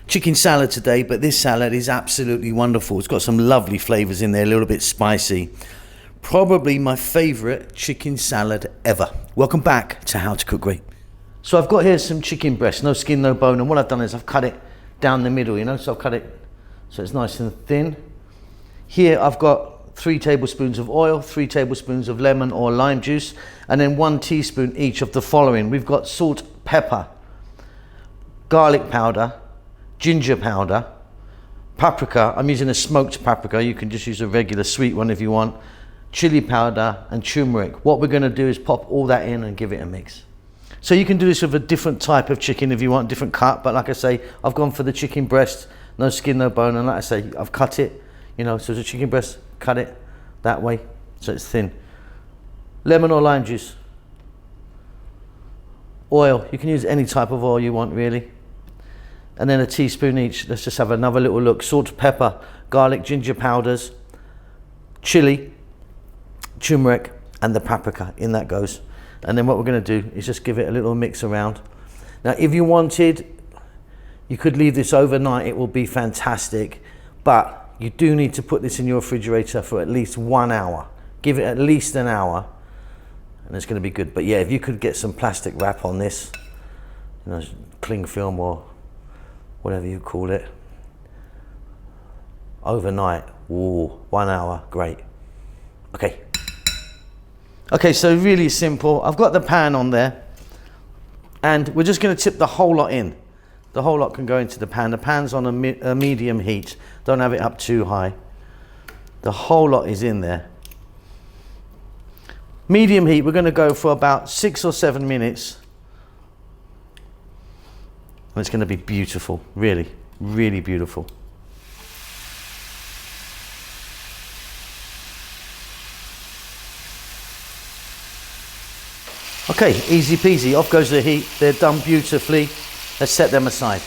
chicken salad today, but this salad is absolutely wonderful. It's got some lovely flavors in there, a little bit spicy. Probably my favorite chicken salad ever. Welcome back to How to Cook Great. So I've got here some chicken breast, no skin, no bone, and what I've done is I've cut it down the middle, you know, so I've cut it so it's nice and thin. Here I've got 3 tablespoons of oil, 3 tablespoons of lemon or lime juice, and then 1 teaspoon each of the following. We've got salt, pepper, garlic powder, ginger powder, paprika. I'm using a smoked paprika. You can just use a regular sweet one if you want. Chili powder and turmeric. What we're going to do is pop all that in and give it a mix. So you can do this with a different type of chicken if you want, different cut, but like I say, I've gone for the chicken breast, no skin, no bone, and like I say, I've cut it, you know, so the chicken breast, cut it that way so it's thin. Lemon or lime juice. Oil, you can use any type of oil you want really. And then a teaspoon each. Let's just have another little look. Salt, pepper, garlic, ginger powders, chili, turmeric, and the paprika. In that goes. And then what we're going to do is just give it a little mix around. Now, if you wanted, you could leave this overnight. It will be fantastic. But you do need to put this in your refrigerator for at least 1 hour. Give it at least an hour, and it's going to be good. But yeah, if you could get some plastic wrap on this, you know, cling film or whatever you call it, overnight, ooh, 1 hour, great. Okay, so really simple. I've got the pan on there, and we're just going to tip the whole lot in. The whole lot can go into the pan. The pan's on a medium heat. Don't have it up too high. The whole lot is in there. Medium heat, we're going to go for about 6 or 7 minutes. And it's going to be beautiful, really, really beautiful. Okay, easy peasy, off goes the heat. They're done beautifully. Let's set them aside.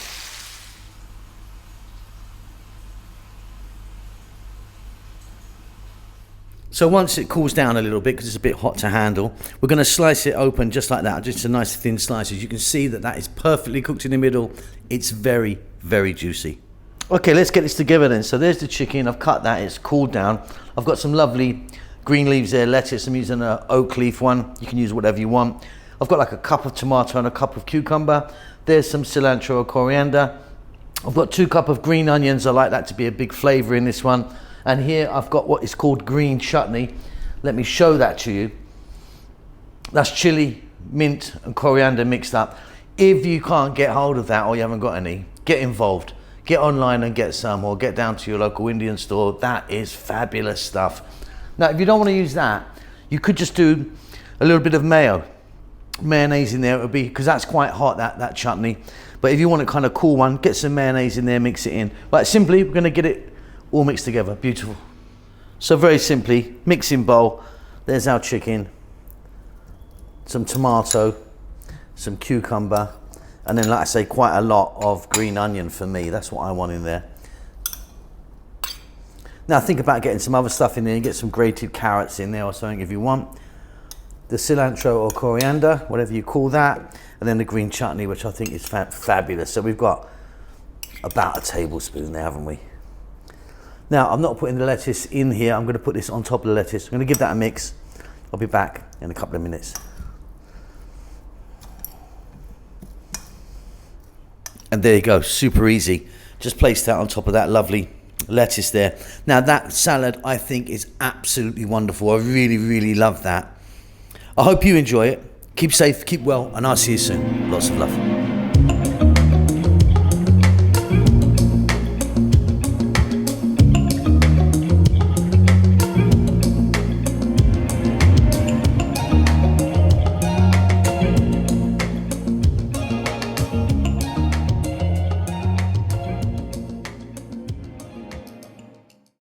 So once it cools down a little bit, because it's a bit hot to handle, we're going to slice it open just like that, just a nice thin slices. You can see that that is perfectly cooked in the middle. It's very, very juicy. Okay, let's get this together then. So there's the chicken. I've cut that. It's cooled down. I've got some lovely green leaves there, lettuce. I'm using an oak leaf one. You can use whatever you want. I've got like a cup of tomato and a cup of cucumber. There's some cilantro or coriander. I've got 2 cups of green onions. I like that to be a big flavor in this one. And here I've got what is called green chutney. Let me show that to you. That's chili, mint and coriander mixed up. If you can't get hold of that or you haven't got any, get involved. Get online and get some, or get down to your local Indian store. That is fabulous stuff. Now, if you don't want to use that, you could just do a little bit of mayonnaise in there. It would be, because that's quite hot, that chutney. But if you want a kind of cool one, get some mayonnaise in there, mix it in. Right, simply, we're going to get it all mixed together. Beautiful. So very simply, mixing bowl. There's our chicken, some tomato, some cucumber, and then, like I say, quite a lot of green onion for me. That's what I want in there. Now think about getting some other stuff in there. You get some grated carrots in there or something if you want. The cilantro or coriander, whatever you call that. And then the green chutney, which I think is fabulous. So we've got about a tablespoon there, haven't we? Now, I'm not putting the lettuce in here. I'm going to put this on top of the lettuce. I'm going to give that a mix. I'll be back in a couple of minutes. And there you go, super easy. Just place that on top of that lovely lettuce there. Now that salad I think is absolutely wonderful. I really, really love that. I hope you enjoy it. Keep safe, keep well, and I'll see you soon. Lots of love.